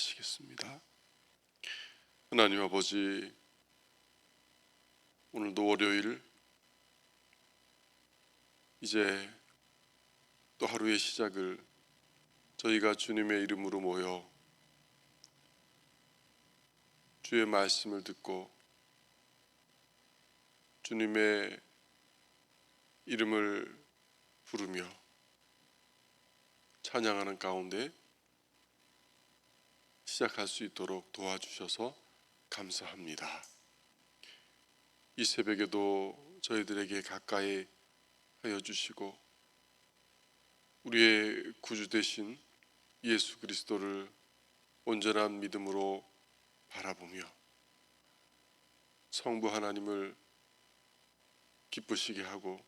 기도하시겠습니다. 하나님 아버지, 오늘도 월요일, 이제 또 하루의 시작을 저희가 주님의 이름으로 모여 주의 말씀을 듣고 주님의 이름을 부르며 찬양하는 가운데 시작할 수 있도록 도와주셔서 감사합니다. 이 새벽에도 저희들에게 가까이 하여 주시고 우리의 구주 되신 예수 그리스도를 온전한 믿음으로 바라보며 성부 하나님을 기쁘시게 하고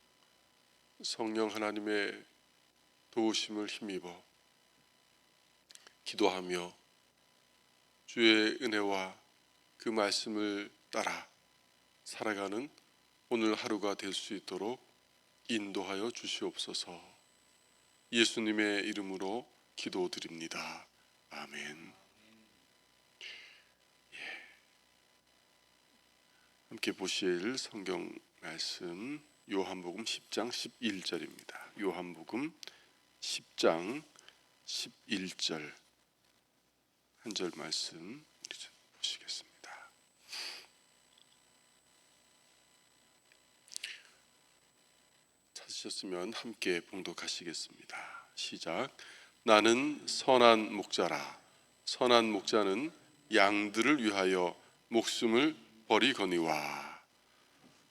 성령 하나님의 도우심을 힘입어 기도하며 주의 은혜와 그 말씀을 따라 살아가는 오늘 하루가 될 수 있도록 인도하여 주시옵소서. 예수님의 이름으로 기도드립니다. 아멘. 함께 보실 성경 말씀 요한복음 10장 11절입니다. 요한복음 10장 11절 한 절 말씀 보시겠습니다. 찾으셨으면 함께 봉독하시겠습니다. 시작. 나는 선한 목자라. 선한 목자는 양들을 위하여 목숨을 버리거니와.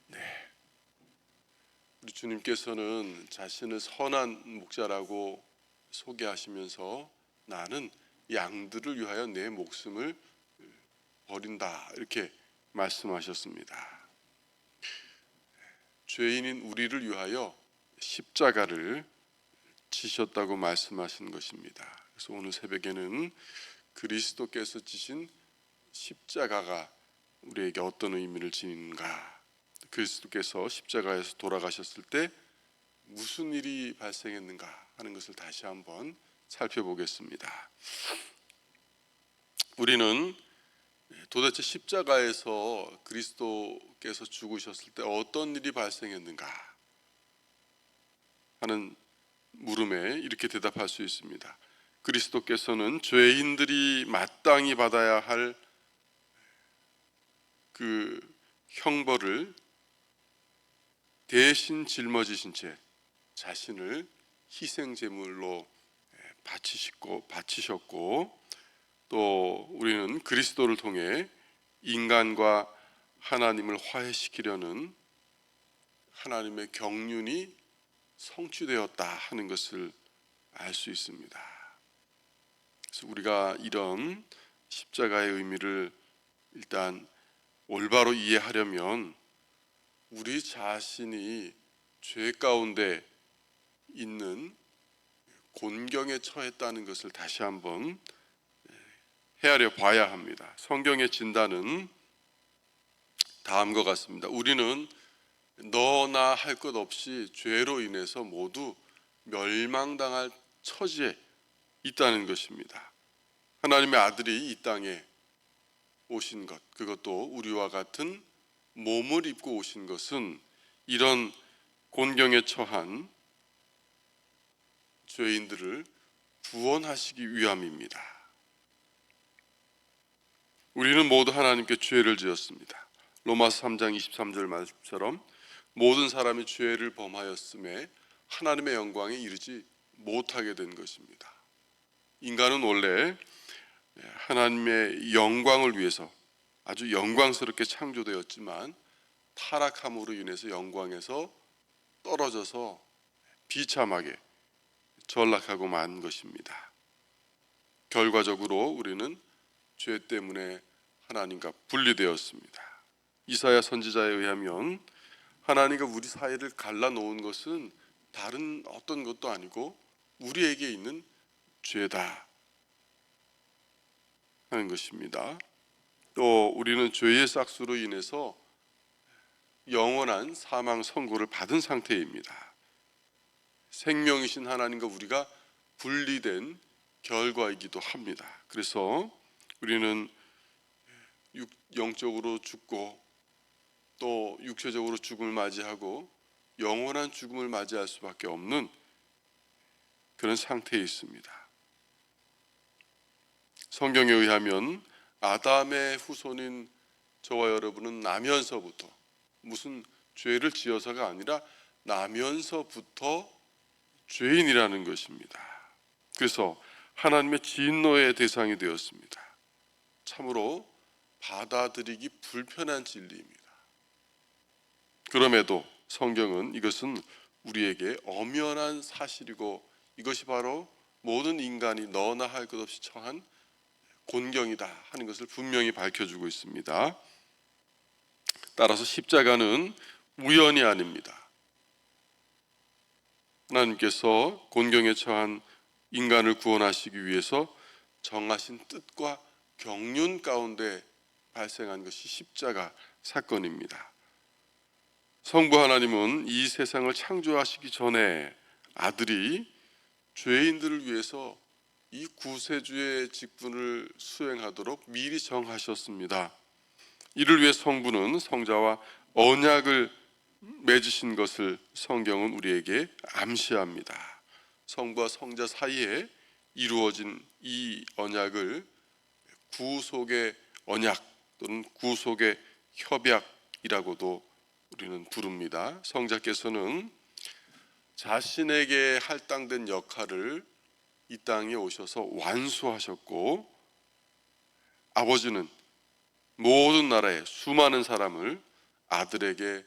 네, 우리 주님께서는 자신을 선한 목자라고 소개하시면서 나는 양들을 위하여 내 목숨을 버린다, 이렇게 말씀하셨습니다. 죄인인 우리를 위하여 십자가를 지셨다고 말씀하신 것입니다. 그래서 오늘 새벽에는 그리스도께서 지신 십자가가 우리에게 어떤 의미를 지니는가, 그리스도께서 십자가에서 돌아가셨을 때 무슨 일이 발생했는가 하는 것을 다시 한번 살펴보겠습니다. 우리는 도대체 십자가에서 그리스도께서 죽으셨을 때 어떤 일이 발생했는가 하는 물음에 이렇게 대답할 수 있습니다. 그리스도께서는 죄인들이 마땅히 받아야 할 그 형벌을 대신 짊어지신 채 자신을 희생제물로 바치셨고, 또 우리는 그리스도를 통해 인간과 하나님을 화해시키려는 하나님의 경륜이 성취되었다 하는 것을 알 수 있습니다. 그래서 우리가 이런 십자가의 의미를 일단 올바로 이해하려면 우리 자신이 죄 가운데 있는 곤경에 처했다는 것을 다시 한번 헤아려 봐야 합니다. 성경의 진단은 다음과 같습니다. 우리는 너나 할 것 없이 죄로 인해서 모두 멸망당할 처지에 있다는 것입니다. 하나님의 아들이 이 땅에 오신 것, 그것도 우리와 같은 몸을 입고 오신 것은 이런 곤경에 처한 죄인들을 구원하시기 위함입니다. 우리는 모두 하나님께 죄를 지었습니다. 로마서 3장 23절 말씀처럼 모든 사람이 죄를 범하였음에 하나님의 영광에 이르지 못하게 된 것입니다. 인간은 원래 하나님의 영광을 위해서 아주 영광스럽게 창조되었지만 타락함으로 인해서 영광에서 떨어져서 비참하게 전락하고 만 것입니다. 결과적으로 우리는 죄 때문에 하나님과 분리되었습니다. 이사야 선지자에 의하면 하나님과 우리 사이를 갈라놓은 것은 다른 어떤 것도 아니고 우리에게 있는 죄다 하는 것입니다. 또 우리는 죄의 싹수로 인해서 영원한 사망 선고를 받은 상태입니다. 생명이신 하나님과 우리가 분리된 결과이기도 합니다. 그래서 우리는 영적으로 죽고 또 육체적으로 죽음을 맞이하고 영원한 죽음을 맞이할 수밖에 없는 그런 상태에 있습니다. 성경에 의하면 아담의 후손인 저와 여러분은 나면서부터, 무슨 죄를 지어서가 아니라 나면서부터 죄인이라는 것입니다. 그래서 하나님의 진노의 대상이 되었습니다. 참으로 받아들이기 불편한 진리입니다. 그럼에도 성경은 이것은 우리에게 엄연한 사실이고 이것이 바로 모든 인간이 너나 할 것 없이 처한 곤경이다 하는 것을 분명히 밝혀주고 있습니다. 따라서 십자가는 우연이 아닙니다. 하나님께서 곤경에 처한 인간을 구원하시기 위해서 정하신 뜻과 경륜 가운데 발생한 것이 십자가 사건입니다. 성부 하나님은 이 세상을 창조하시기 전에 아들이 죄인들을 위해서 이 구세주의 직분을 수행하도록 미리 정하셨습니다. 이를 위해 성부는 성자와 언약을 맺으신 것을 성경은 우리에게 암시합니다. 성부와 성자 사이에 이루어진 이 언약을 구속의 언약 또는 구속의 협약이라고도 우리는 부릅니다. 성자께서는 자신에게 할당된 역할을 이 땅에 오셔서 완수하셨고, 아버지는 모든 나라의 수많은 사람을 아들에게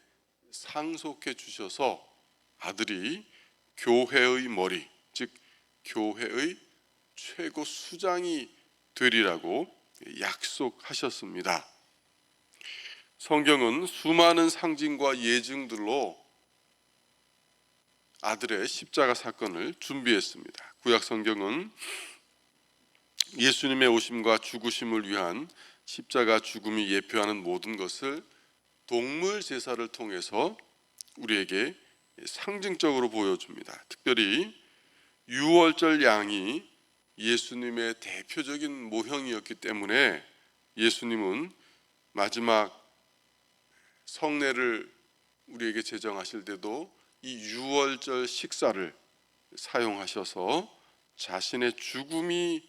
상속해 주셔서 아들이 교회의 머리, 즉 교회의 최고 수장이 되리라고 약속하셨습니다. 성경은 수많은 상징과 예증들로 아들의 십자가 사건을 준비했습니다. 구약 성경은 예수님의 오심과 죽으심을 위한 십자가 죽음이 예표하는 모든 것을 동물 제사를 통해서 우리에게 상징적으로 보여줍니다. 특별히 유월절 양이 예수님의 대표적인 모형이었기 때문에 예수님은 마지막 성례를 우리에게 제정하실 때도 이 유월절 식사를 사용하셔서 자신의 죽음이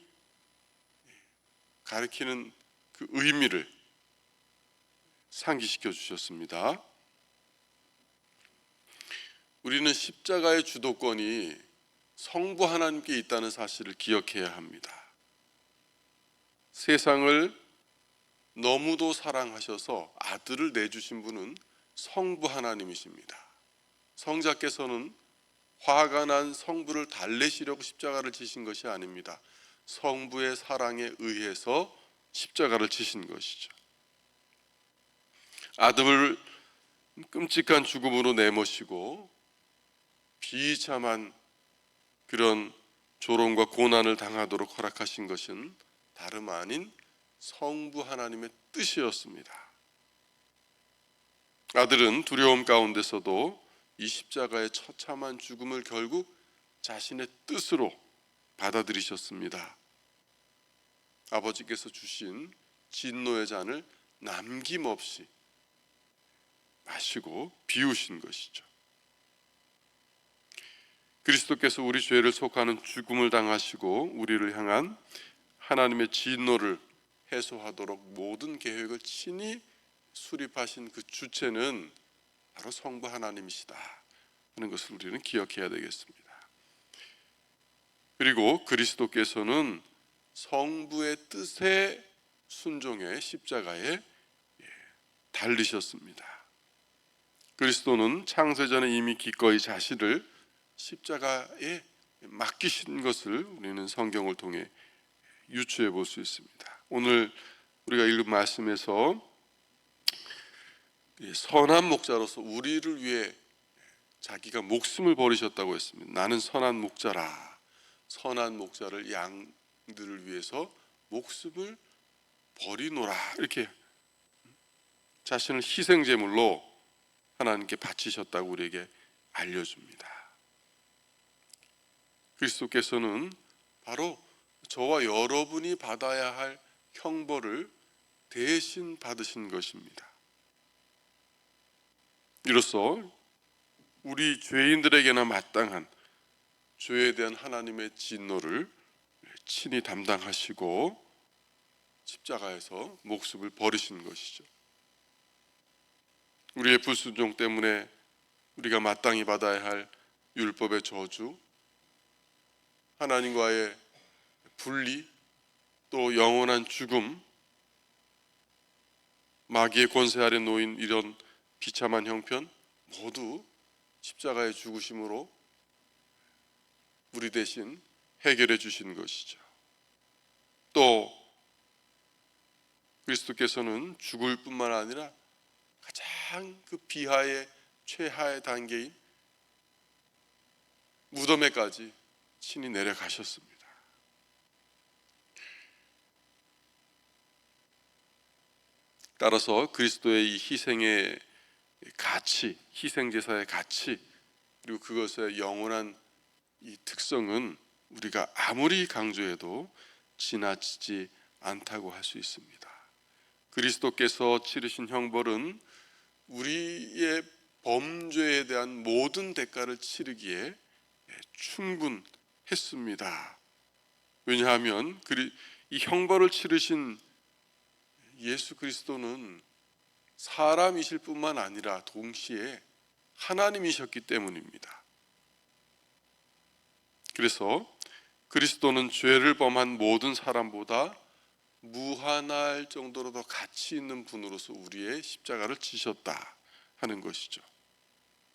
가리키는 그 의미를 상기시켜 주셨습니다. 우리는 십자가의 주도권이 성부 하나님께 있다는 사실을 기억해야 합니다. 세상을 너무도 사랑하셔서 아들을 내주신 분은 성부 하나님이십니다. 성자께서는 화가 난 성부를 달래시려고 십자가를 지신 것이 아닙니다. 성부의 사랑에 의해서 십자가를 지신 것이죠. 아들을 끔찍한 죽음으로 내모시고 비참한 그런 조롱과 고난을 당하도록 허락하신 것은 다름 아닌 성부 하나님의 뜻이었습니다. 아들은 두려움 가운데서도 이 십자가의 처참한 죽음을 결국 자신의 뜻으로 받아들이셨습니다. 아버지께서 주신 진노의 잔을 남김없이 마시고 비우신 것이죠. 그리스도께서 우리 죄를 속하는 죽음을 당하시고 우리를 향한 하나님의 진노를 해소하도록 모든 계획을 친히 수립하신 그 주체는 바로 성부 하나님이시다 하는 것을 우리는 기억해야 되겠습니다. 그리고 그리스도께서는 성부의 뜻에 순종해 십자가에 달리셨습니다. 그리스도는 창세전에 이미 기꺼이 자신을 십자가에 맡기신 것을 우리는 성경을 통해 유추해 볼 수 있습니다. 오늘 우리가 읽은 말씀에서 선한 목자로서 우리를 위해 자기가 목숨을 버리셨다고 했습니다. 나는 선한 목자라. 선한 목자를 양들을 위해서 목숨을 버리노라. 이렇게 자신을 희생제물로 하나님께 바치셨다고 우리에게 알려줍니다. 그리스도께서는 바로 저와 여러분이 받아야 할 형벌을 대신 받으신 것입니다. 이로써 우리 죄인들에게나 마땅한 죄에 대한 하나님의 진노를 친히 담당하시고 십자가에서 목숨을 버리신 것이죠. 우리의 불순종 때문에 우리가 마땅히 받아야 할 율법의 저주, 하나님과의 분리, 또 영원한 죽음, 마귀의 권세 아래 놓인 이런 비참한 형편 모두 십자가의 죽으심으로 우리 대신 해결해 주신 것이죠. 또 그리스도께서는 죽을 뿐만 아니라 가장 그 비하의 최하의 단계인 무덤에까지 친히 내려가셨습니다. 따라서 그리스도의 이 희생의 가치, 희생제사의 가치, 그리고 그것의 영원한 이 특성은 우리가 아무리 강조해도 지나치지 않다고 할 수 있습니다. 그리스도께서 치르신 형벌은 우리의 범죄에 대한 모든 대가를 치르기에 충분했습니다. 왜냐하면 이 형벌을 치르신 예수 그리스도는 사람이실 뿐만 아니라 동시에 하나님이셨기 때문입니다. 그래서 그리스도는 죄를 범한 모든 사람보다 무한할 정도로 더 가치 있는 분으로서 우리의 십자가를 지셨다 하는 것이죠.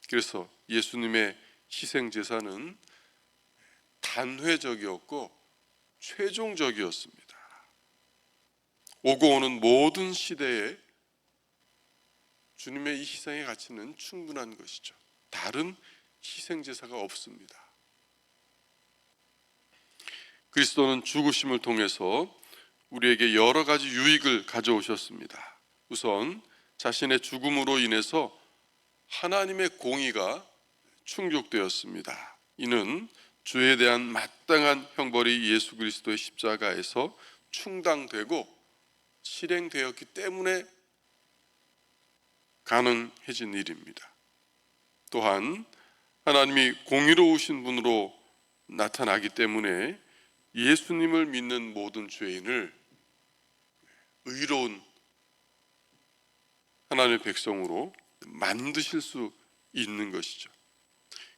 그래서 예수님의 희생 제사는 단회적이었고 최종적이었습니다. 오고 오는 모든 시대에 주님의 이 희생의 가치는 충분한 것이죠. 다른 희생 제사가 없습니다. 그리스도는 죽으심을 통해서 우리에게 여러 가지 유익을 가져오셨습니다. 우선 자신의 죽음으로 인해서 하나님의 공의가 충족되었습니다. 이는 죄에 대한 마땅한 형벌이 예수 그리스도의 십자가에서 충당되고 실행되었기 때문에 가능해진 일입니다. 또한 하나님이 공의로우신 분으로 나타나기 때문에 예수님을 믿는 모든 죄인을 의로운 하나님의 백성으로 만드실 수 있는 것이죠.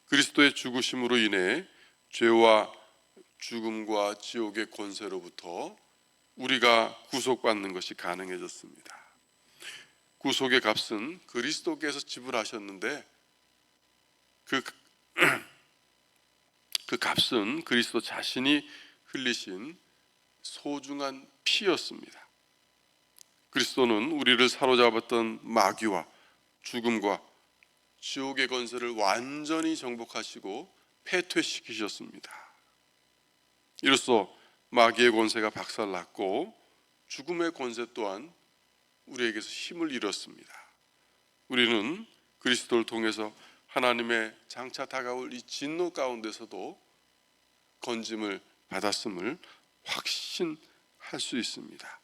그리스도의 죽으심으로 인해 죄와 죽음과 지옥의 권세로부터 우리가 구속받는 것이 가능해졌습니다. 구속의 값은 그리스도께서 지불하셨는데 그 값은 그리스도 자신이 흘리신 소중한 피였습니다. 그리스도는 우리를 사로잡았던 마귀와 죽음과 지옥의 권세를 완전히 정복하시고 패퇴시키셨습니다. 이로써 마귀의 권세가 박살났고 죽음의 권세 또한 우리에게서 힘을 잃었습니다. 우리는 그리스도를 통해서 하나님의 장차 다가올 이 진노 가운데서도 건짐을 받았음을 확신할 수 있습니다.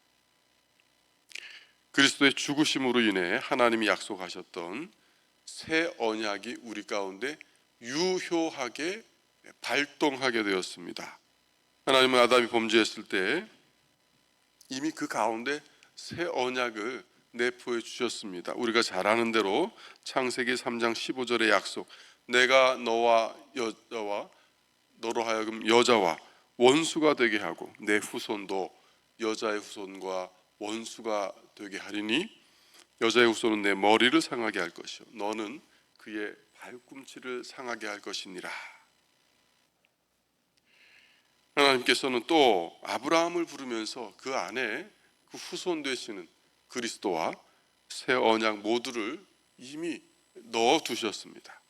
그리스도의 죽으심으로 인해 하나님이 약속하셨던 새 언약이 우리 가운데 유효하게 발동하게 되었습니다. 하나님은 아담이 범죄했을 때 이미 그 가운데 새 언약을 내포해 주셨습니다. 우리가 잘 아는 대로 창세기 3장 15절의 약속, 내가 너와 여자와 너로 하여금 여자와 원수가 되게 하고 내 후손도 여자의 후손과 원수가 되게 하리니 여자의 후손은 내 머리를 상하게 할 것이요 너는 그의 발꿈치를 상하게 할 것이니라. 하나님께서는 또 아브라함을 부르면서 그 안에 그 후손 되시는 그리스도와 새 언약 모두를 이미 넣어 두셨습니다.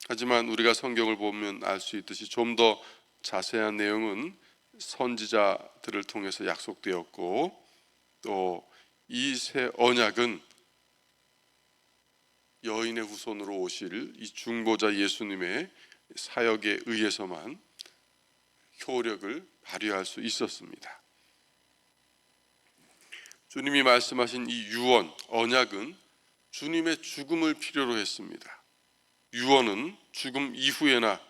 하지만 우리가 성경을 보면 알 수 있듯이 좀 더 자세한 내용은 선지자들을 통해서 약속되었고 또 이 새 언약은 여인의 후손으로 오실 이 중보자 예수님의 사역에 의해서만 효력을 발휘할 수 있었습니다. 주님이 말씀하신 이 유언, 언약은 주님의 죽음을 필요로 했습니다. 유언은 죽음 이후에나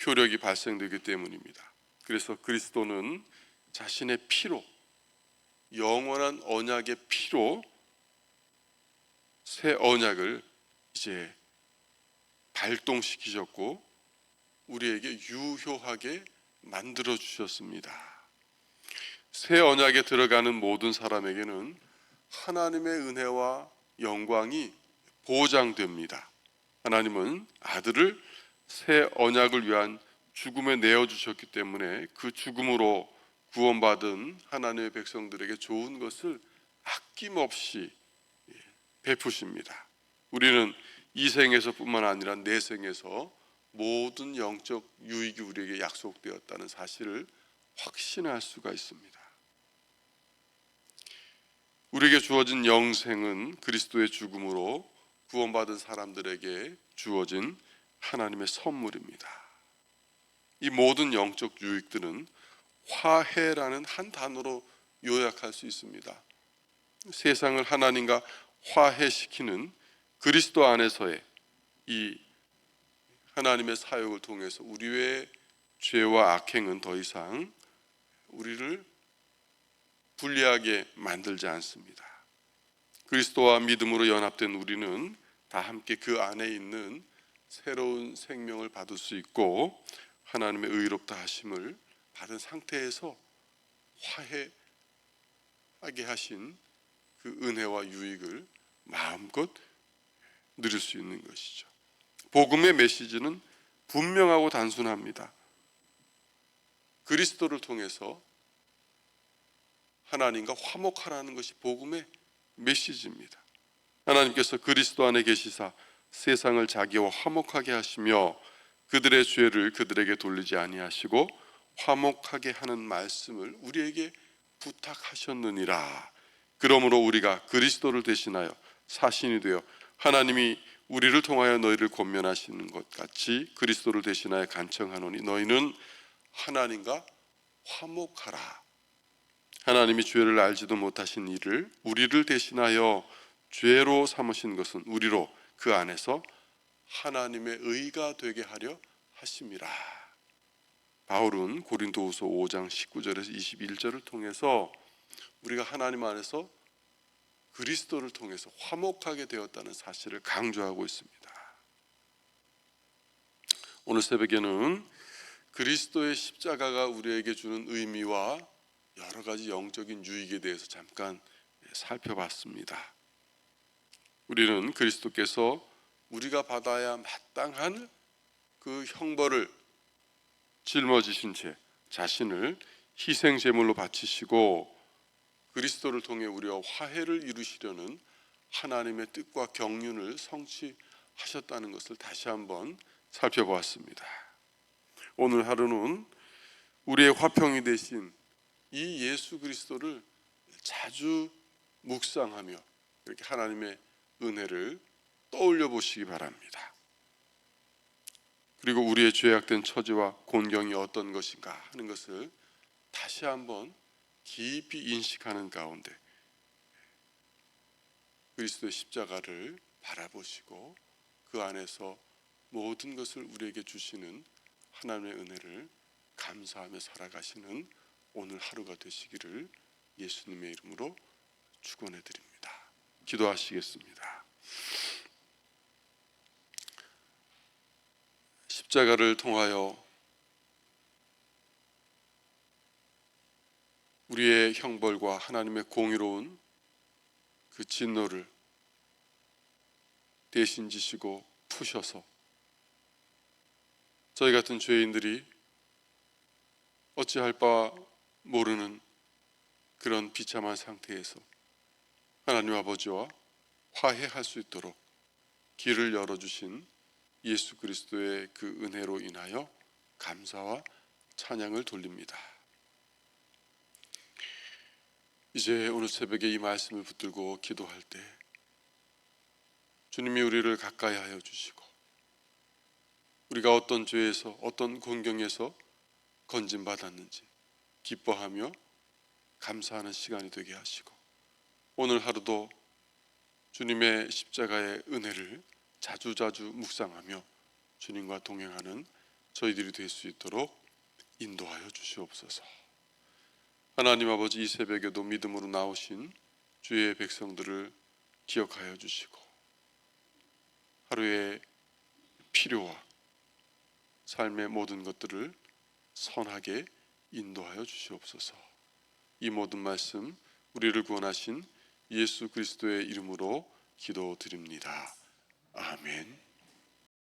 효력이 발생되기 때문입니다. 그래서 그리스도는 자신의 피로, 영원한 언약의 피로 새 언약을 이제 발동시키셨고 우리에게 유효하게 만들어 주셨습니다. 새 언약에 들어가는 모든 사람에게는 하나님의 은혜와 영광이 보장됩니다. 하나님은 아들을 새 언약을 위한 죽음에 내어주셨기 때문에 그 죽음으로 구원받은 하나님의 백성들에게 좋은 것을 아낌없이 베푸십니다. 우리는 이 생에서뿐만 아니라 내 생에서 모든 영적 유익이 우리에게 약속되었다는 사실을 확신할 수가 있습니다. 우리에게 주어진 영생은 그리스도의 죽음으로 구원받은 사람들에게 주어진 하나님의 선물입니다. 이 모든 영적 유익들은 화해라는 한 단어로 요약할 수 있습니다. 세상을 하나님과 화해시키는 그리스도 안에서의 이 하나님의 사역을 통해서 우리의 죄와 악행은 더 이상 우리를 불리하게 만들지 않습니다. 그리스도와 믿음으로 연합된 우리는 다 함께 그 안에 있는 새로운 생명을 받을 수 있고 하나님의 의롭다 하심을 받은 상태에서 화해하게 하신 그 은혜와 유익을 마음껏 누릴 수 있는 것이죠. 복음의 메시지는 분명하고 단순합니다. 그리스도를 통해서 하나님과 화목하라는 것이 복음의 메시지입니다. 하나님께서 그리스도 안에 계시사 세상을 자기와 화목하게 하시며 그들의 죄를 그들에게 돌리지 아니하시고 화목하게 하는 말씀을 우리에게 부탁하셨느니라. 그러므로 우리가 그리스도를 대신하여 사신이 되어 하나님이 우리를 통하여 너희를 권면하시는 것 같이 그리스도를 대신하여 간청하노니 너희는 하나님과 화목하라. 하나님이 죄를 알지도 못하신 이를 우리를 대신하여 죄로 삼으신 것은 우리로 그 안에서 하나님의 의가 되게 하려 하심이라. 바울은 고린도후서 5장 19절에서 21절을 통해서 우리가 하나님 안에서 그리스도를 통해서 화목하게 되었다는 사실을 강조하고 있습니다. 오늘 새벽에는 그리스도의 십자가가 우리에게 주는 의미와 여러 가지 영적인 유익에 대해서 잠깐 살펴봤습니다. 우리는 그리스도께서 우리가 받아야 마땅한 그 형벌을 짊어지신 채 자신을 희생 제물로 바치시고 그리스도를 통해 우리와 화해를 이루시려는 하나님의 뜻과 경륜을 성취하셨다는 것을 다시 한번 살펴보았습니다. 오늘 하루는 우리의 화평이 되신 이 예수 그리스도를 자주 묵상하며 이렇게 하나님의 은혜를 떠올려 보시기 바랍니다. 그리고 우리의 죄악된 처지와 곤경이 어떤 것인가 하는 것을 다시 한번 깊이 인식하는 가운데 그리스도의 십자가를 바라보시고 그 안에서 모든 것을 우리에게 주시는 하나님의 은혜를 감사하며 살아가시는 오늘 하루가 되시기를 예수님의 이름으로 축원해 드립니다. 기도하시겠습니다. 십자가를 통하여 우리의 형벌과 하나님의 공의로운 그 진노를 대신 지시고 푸셔서 저희 같은 죄인들이 어찌할 바 모르는 그런 비참한 상태에서 하나님 아버지와 화해할 수 있도록 길을 열어주신 예수 그리스도의 그 은혜로 인하여 감사와 찬양을 돌립니다. 이제 오늘 새벽에 이 말씀을 붙들고 기도할 때 주님이 우리를 가까이 하여 주시고 우리가 어떤 죄에서 어떤 곤경에서 건진받았는지 기뻐하며 감사하는 시간이 되게 하시고 오늘 하루도 주님의 십자가의 은혜를 자주자주 묵상하며 주님과 동행하는 저희들이 될 수 있도록 인도하여 주시옵소서. 하나님 아버지, 이 새벽에도 믿음으로 나오신 주의 백성들을 기억하여 주시고 하루의 필요와 삶의 모든 것들을 선하게 인도하여 주시옵소서. 이 모든 말씀 우리를 구원하신 예수 그리스도의 이름으로 기도드립니다. 아멘.